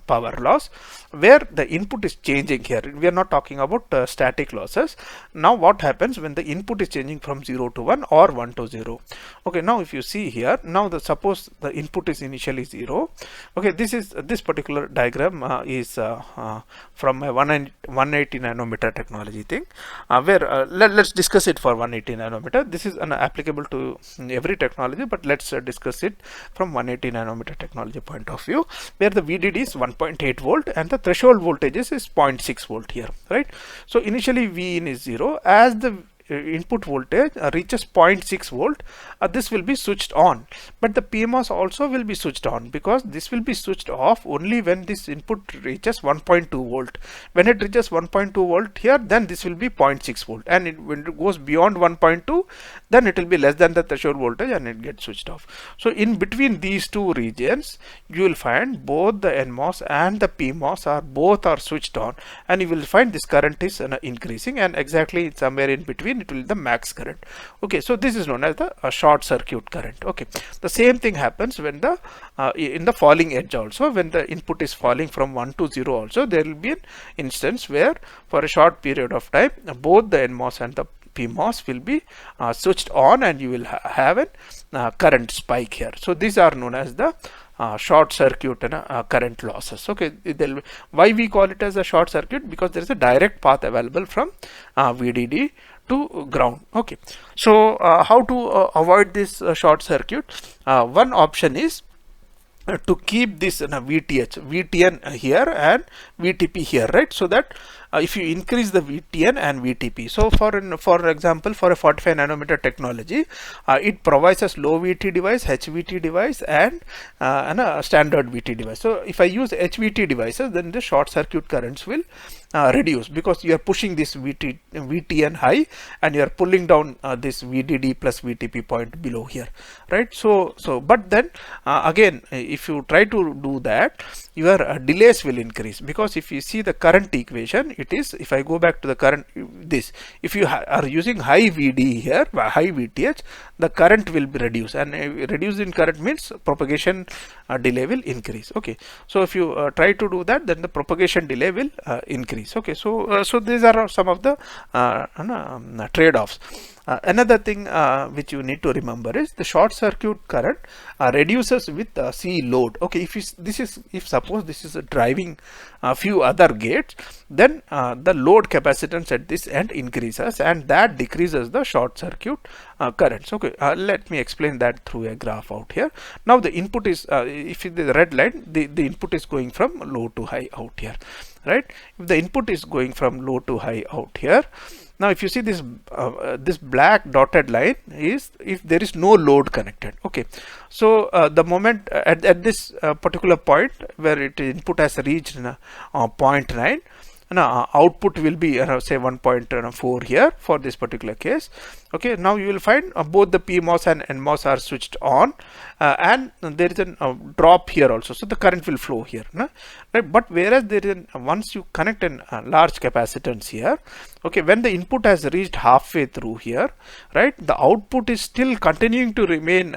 power loss, where the input is changing. Here we are not talking about static losses. Now what happens when the input is changing from 0 to 1 or 1 to 0? Okay, now if you see here, now suppose the input is initially 0. Okay, this particular diagram is from a 180 nanometer technology thing, where let's discuss it for 180 nanometer. This is applicable to every technology, but let's discuss it from 180 nanometer technology point of view, where the VDD is 1.8 volt and the threshold voltage is 0.6 volt here, right? So initially Vin is 0. As the input voltage reaches 0.6 volt, this will be switched on, but the PMOS also will be switched on, because this will be switched off only when this input reaches 1.2 volt. When it reaches 1.2 volt here, then this will be 0.6 volt, and when it goes beyond 1.2, then it will be less than the threshold voltage and it gets switched off. So in between these two regions, you will find both the NMOS and the PMOS both are switched on, and you will find this current is increasing, and exactly somewhere in between it will be the max current. Okay, so this is known as the short circuit current. Okay, the same thing happens when the in the falling edge also, when the input is falling from 1 to 0 also, there will be an instance where for a short period of time both the NMOS and the PMOS will be switched on, and you will have a current spike here. So these are known as the short circuit current losses. Okay, why we call it as a short circuit? Because there is a direct path available from VDD to ground. Okay, so how to avoid this short circuit? One option is to keep this VTN here and VTP here, right? So that if you increase the VTN and VTP, so for example, for a 45 nanometer technology, it provides us low VT device, HVT device, and a standard VT device. So if I use HVT devices, then the short circuit currents will reduce, because you are pushing this VTN high and you are pulling down this VDD plus VTP point below here, right? So but then again, if you try to do that, your delays will increase, because if you see the current equation, it is, if I go back to the current, this, if you are using high VD here, high VTH, the current will be reduced, and reduced in current means propagation delay will increase. Okay, so if you try to do that, then the propagation delay will increase. Okay, so so these are some of the trade-offs. Another thing which you need to remember is the short circuit current reduces with C load. Okay, if suppose this is driving a few other gates, then the load capacitance at this end increases, and that decreases the short circuit currents. Okay, let me explain that through a graph out here. Now the input is, if it is the red line, the input is going from low to high out here, right? If the input is going from low to high out here, now if you see this this black dotted line is if there is no load connected. Okay, so the moment at this particular point where input has reached 0.9, output will be say 1.4 here for this particular case. Okay, now you will find both the PMOS and NMOS are switched on, and there is a drop here also, so the current will flow here, right? But whereas there is once you connect a large capacitance here, okay, when the input has reached halfway through here, right, the output is still continuing to remain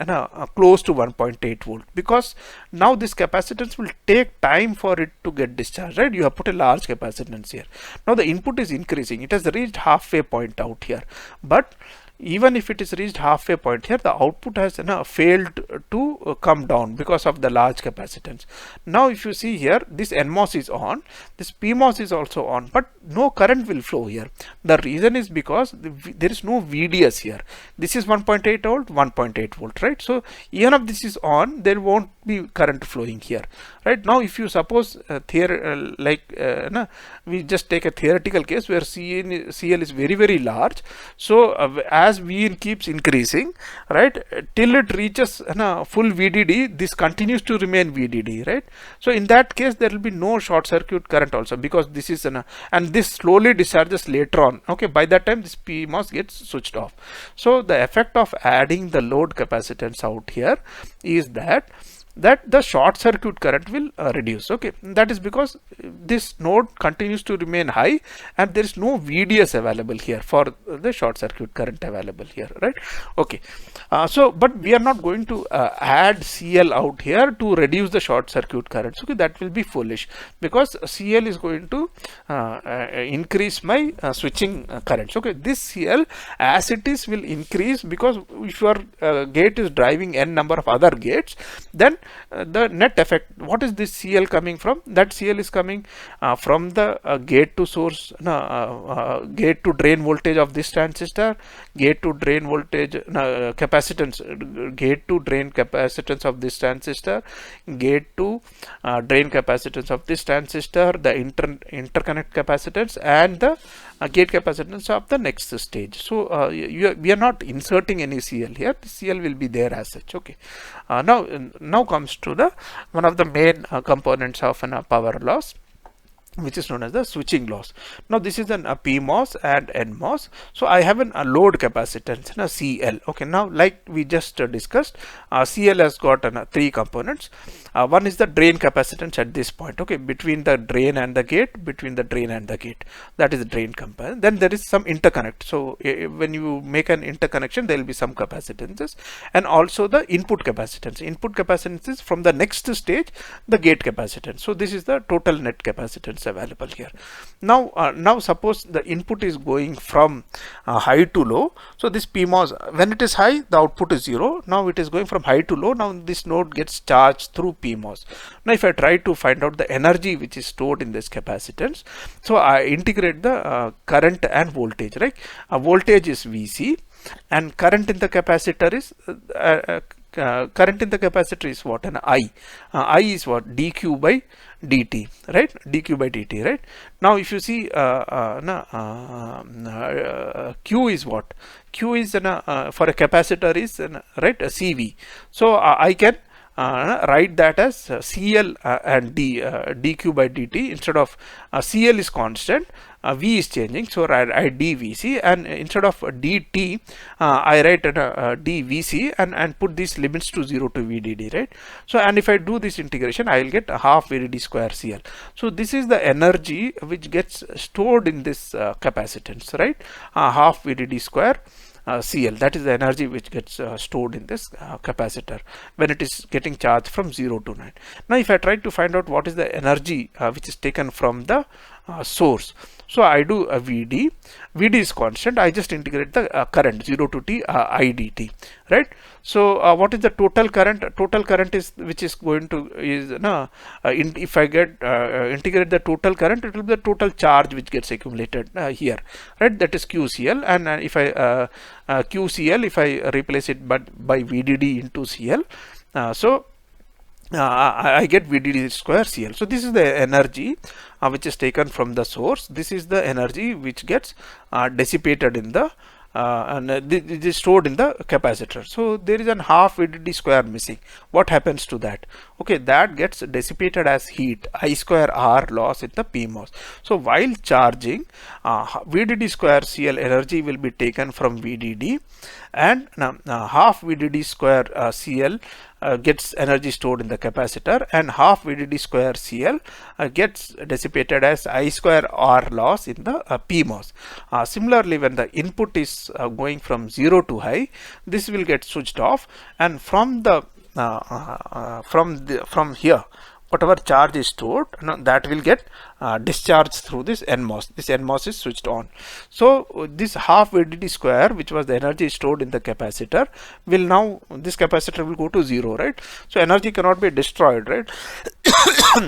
close to 1.8 volt, because now this capacitance will take time for it to get discharged, right? You have put a large capacitance here. Now the input is increasing, it has reached halfway point out here, but even if it is reached halfway point here, the output has failed to come down because of the large capacitance. Now if you see here, this NMOS is on, this PMOS is also on, but no current will flow here. The reason is because there is no VDS here. This is 1.8 volt, 1.8 volt, right? So even if this is on, there won't be current flowing here, right? Now if you suppose we just take a theoretical case where CL is very, very large. So as Vin keeps increasing, right, till it reaches full VDD, this continues to remain VDD, right? So in that case, there will be no short circuit current also, because this is and this slowly discharges later on. Okay, by that time this PMOS gets switched off. So the effect of adding the load capacitance out here is that the short circuit current will reduce. Okay, that is because this node continues to remain high and there is no VDS available here for the short circuit current available here, right? Okay, but we are not going to add CL out here to reduce the short circuit currents. Okay, that will be foolish, because CL is going to increase my switching currents. Okay, this CL as it is will increase, because if your gate is driving n number of other gates, then the net effect, what is this CL coming from? That CL is coming from the gate to source, gate to drain voltage of this transistor, gate to drain voltage capacitance, gate to drain capacitance of this transistor, gate to drain capacitance of this transistor, the interconnect capacitance, and the gate capacitance of the next stage. So we are not inserting any CL here. The CL will be there as such. Okay. Now comes to the one of the main components of power loss, which is known as the switching loss. Now this is a PMOS and NMOS. So I have a load capacitance, CL. Okay, now like we just discussed, CL has got three components. One is the drain capacitance at this point, okay, between the drain and the gate, between the drain and the gate, that is the drain component. Then there is some interconnect. So when you make an interconnection, there will be some capacitances, and also the input capacitance. Input capacitance is from the next stage, the gate capacitance. So this is the total net capacitance available here. Now suppose the input is going from high to low. So this PMOS, when it is high, the output is 0. Now it is going from high to low. Now this node gets charged through PMOS. Now if I try to find out the energy which is stored in this capacitance, so I integrate the current and voltage, right? Voltage is VC and current in the capacitor is current in the capacitor is what? An I. I is what? dq by dt, right? dq by dt, right? Now if you see q is what? Q is for a capacitor is right, a CV. So I can write that as CL and dq by dt. Instead of CL is constant, V is changing, so I dVc, and instead of dt I write dVc and put these limits to 0 to VDD, right? So and if I do this integration, I will get a half VDD square CL. So this is the energy which gets stored in this capacitance, right? Half VDD square CL, that is the energy which gets stored in this capacitor when it is getting charged from 0 to 9. Now if I try to find out what is the energy which is taken from the source, so I do a VD is constant, I just integrate the current 0 to t I dt, right? So what is the total current? Total current is which is going to is if I get integrate the total current, it will be the total charge which gets accumulated here, right? That is QCL, and if I QCL, if I replace it by VDD into CL, so I get VDD square CL. So this is the energy which is taken from the source. This is the energy which gets dissipated in the and it is stored in the capacitor. So there is an half VDD square missing. What happens to that? Okay, that gets dissipated as heat, I square R loss in the PMOS. So while charging, VDD square CL energy will be taken from VDD, and half VDD square CL gets energy stored in the capacitor, and half VDD square CL gets dissipated as I square R loss in the PMOS. Similarly, when the input is going from 0 to high, this will get switched off, and from the from here, whatever charge is stored, that will get discharged through this NMOS. This NMOS is switched on. So this half VDD square, which was the energy stored in the capacitor, will now, this capacitor will go to 0, right? So energy cannot be destroyed, right?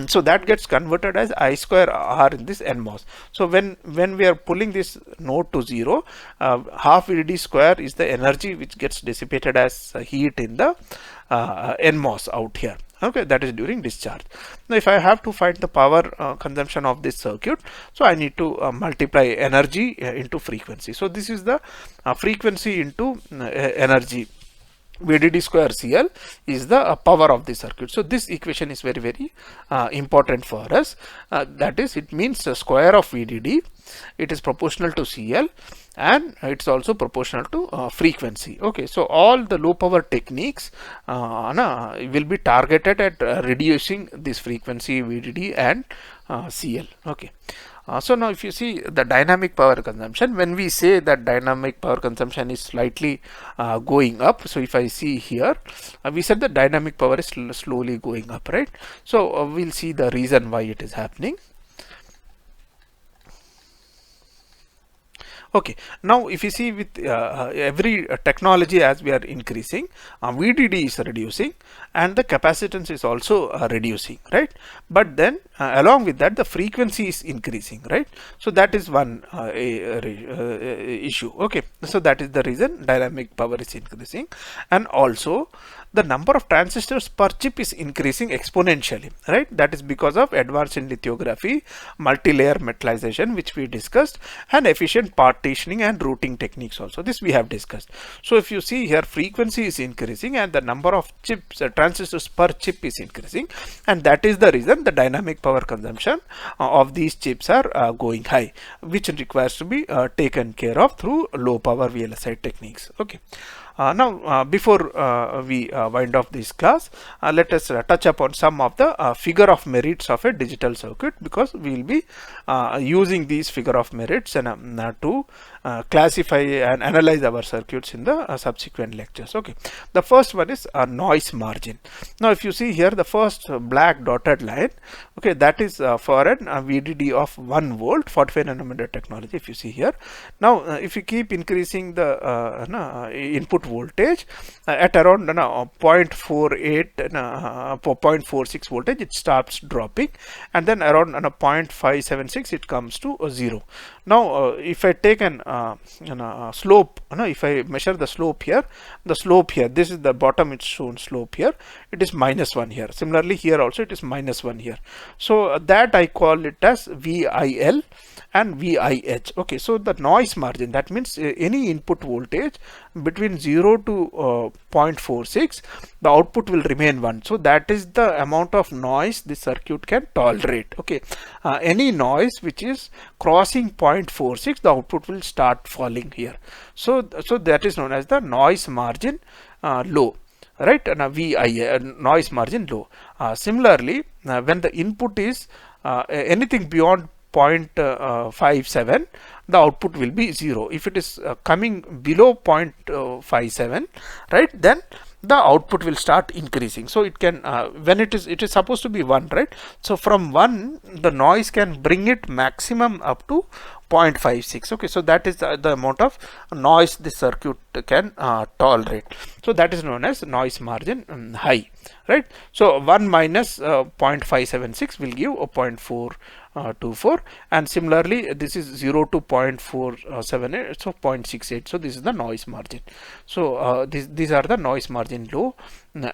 So that gets converted as I square R in this NMOS. So when we are pulling this node to 0, half VDD square is the energy which gets dissipated as heat in the NMOS out here. Okay, that is during discharge. Now if I have to find the power consumption of this circuit, so I need to multiply energy into frequency. So this is the frequency into energy. VDD square CL is the power of the circuit. So this equation is very, very important for us. That is, it means the square of VDD, it is proportional to CL, and it's also proportional to frequency. Okay, so all the low power techniques will be targeted at reducing this frequency VDD and CL. Okay. So now if you see the dynamic power consumption, when we say that dynamic power consumption is slightly going up, so if I see here, we said the dynamic power is slowly going up, right? So we'll see the reason why it is happening. Okay, now if you see with every technology, as we are increasing, VDD is reducing and the capacitance is also reducing, right? But then along with that, the frequency is increasing, right? So that is one issue. Okay, so that is the reason dynamic power is increasing, and also the number of transistors per chip is increasing exponentially, right? That is because of advance in lithography, multi-layer metallization, which we discussed, and efficient partitioning and routing techniques also. This we have discussed. So if you see here, frequency is increasing and the number of chips, transistors per chip is increasing, and that is the reason the dynamic power consumption of these chips are going high, which requires to be taken care of through low power VLSI techniques. Okay. Now before we wind off this class, let us touch upon some of the figure of merits of a digital circuit, because we will be using these figure of merits and to classify and analyze our circuits in the subsequent lectures. Okay, the first one is a noise margin. Now if you see here, the first black dotted line, okay, that is for an VDD of 1 volt, 45 nanometer technology. If you see here, now if you keep increasing the input voltage at around 0.48 0.46 voltage, it starts dropping, and then around 0.576 it comes to 0. Now if I take an slope, if I measure the slope here, this is the bottom, it's shown slope here, it is -1 here. Similarly here also it is -1 here. So that I call it as VIL and VIH. Okay, so the noise margin, that means any input voltage between 0 to 0.46, the output will remain 1. So that is the amount of noise the circuit can tolerate. Okay, any noise which is crossing 0.46, the output will start falling here. So that is known as the noise margin low, right? And VI, noise margin low. Similarly, when the input is anything beyond 0.57, the output will be 0. If it is coming below 0.57, right, then the output will start increasing. So it can when it is supposed to be 1, right? So from 1, the noise can bring it maximum up to 0.56. Okay, so that is the amount of noise the circuit can tolerate. So that is known as noise margin high, right? So 1 minus 0.576 will give a 0.424, and similarly this is 0 to 0.478, so 0.68. so this is the noise margin. So these are the noise margin low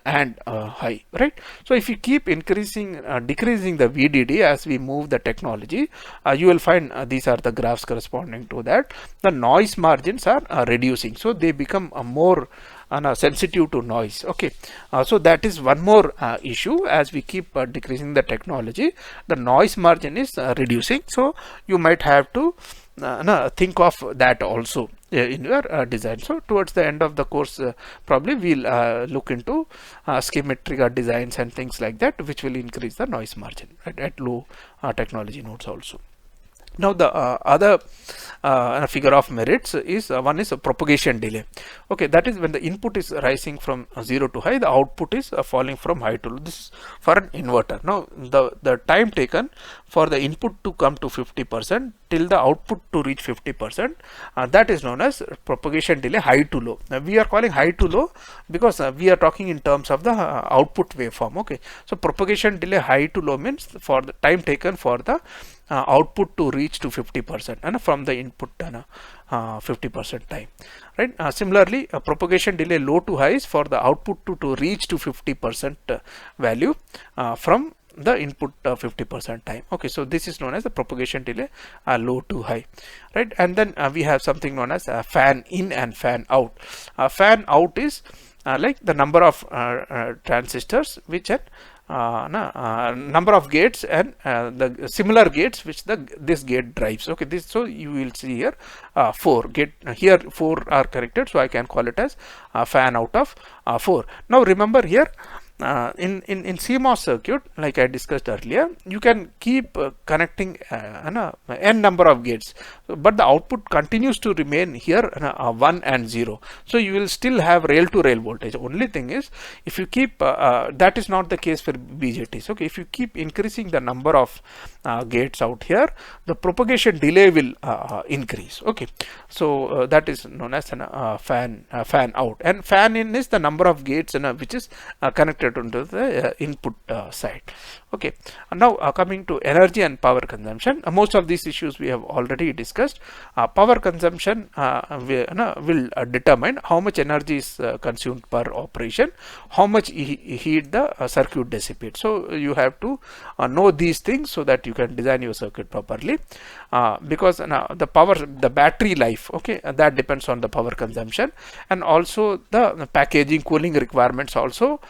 and high, right? So if you keep decreasing the VDD as we move the technology, you will find these are the graphs corresponding to that. The noise margins are reducing, so they become more sensitive to noise. Okay, so that is one more issue. As we keep decreasing the technology, the noise margin is reducing, so you might have to think of that also in your design. So towards the end of the course, probably we'll look into schematic designs and things like that, which will increase the noise margin at low technology nodes also. Now the other figure of merits is one is a propagation delay. Okay, that is when the input is rising from 0 to high, the output is falling from high to low. This is for an inverter. Now the time taken for the input to come to 50% till the output to reach 50%, that is known as propagation delay high to low. Now we are calling high to low because we are talking in terms of the output waveform. Okay, so propagation delay high to low means for the time taken for the output to reach to 50% and from the input 50% time, right? Similarly, propagation delay low to high is for the output to reach to 50% value from the input 50% time. Okay, so this is known as the propagation delay low to high, right? And then we have something known as fan in and fan out. Fan out is like the number of transistors which are number of gates and the similar gates which this gate drives. Okay, this, so you will see here 4 gate, here 4 are connected, so I can call it as fan out of 4. Now remember here, in CMOS circuit, like I discussed earlier, you can keep connecting n number of gates, but the output continues to remain here 1 and 0. So you will still have rail to rail voltage. Only thing is, if you keep that is not the case for BJTs. Okay, if you keep increasing the number of gates out here, the propagation delay will increase. Okay, so that is known as fan out, and fan in is the number of gates which is connected onto the input side. Okay, now coming to energy and power consumption, most of these issues we have already discussed. Power consumption will determine how much energy is consumed per operation, how much heat the circuit dissipates. So you have to know these things so that you can design your circuit properly, because the power, the battery life, okay, that depends on the power consumption, and also the packaging, cooling requirements also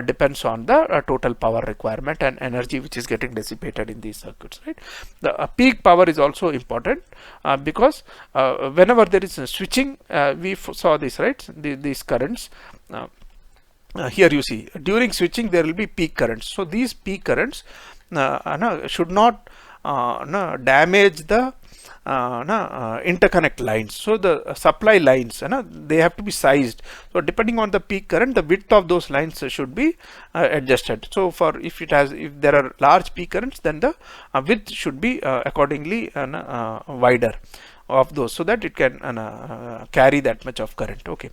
depends on the total power requirement and energy which is getting dissipated in these circuits, right? The peak power is also important because whenever there is a switching, we saw this, right? These currents. Here you see during switching there will be peak currents. So these peak currents should not damage the interconnect lines. So the supply lines, they have to be sized. So depending on the peak current, the width of those lines should be adjusted. So for if there are large peak currents, then the width should be accordingly wider of those, so that it can carry that much of current. Okay,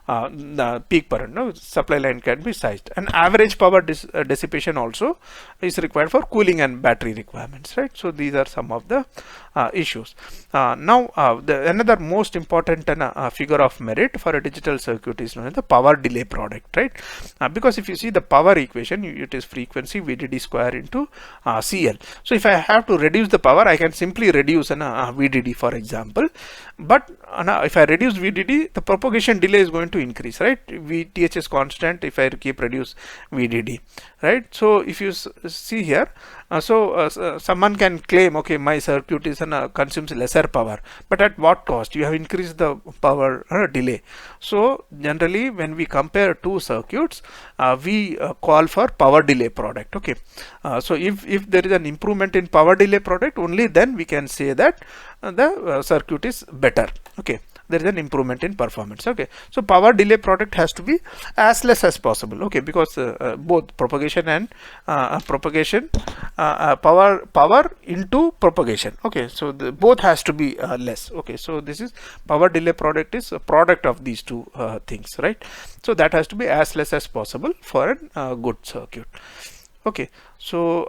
the peak current, supply line can be sized, and average power dissipation also is required for cooling and battery requirements, right? So these are some of the issues. Now another most important figure of merit for a digital circuit is known as the power delay product, right? Because if you see the power equation, it is frequency VDD square into CL. So if I have to reduce the power, I can simply reduce VDD, for example, but if I reduce VDD, the propagation delay is going to increase, right? VTH is constant if I keep reduce VDD, right? So if you see here, someone can claim, okay, my circuit is consumes lesser power, but at what cost? You have increased the power delay. So generally when we compare two circuits, we call for power delay product. Okay, so if there is an improvement in power delay product, only then we can say that the circuit is better. Okay, there is an improvement in performance. Okay, so power delay product has to be as less as possible. Okay, because both propagation and power into propagation. Okay, so both has to be less. Okay, so this is power delay product is a product of these two things, right? So that has to be as less as possible for a good circuit. Okay, so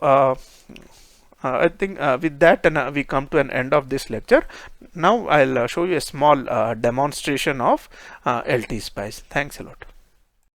I think with that we come to an end of this lecture. Now I'll show you a small demonstration of LT spice. Thanks a lot.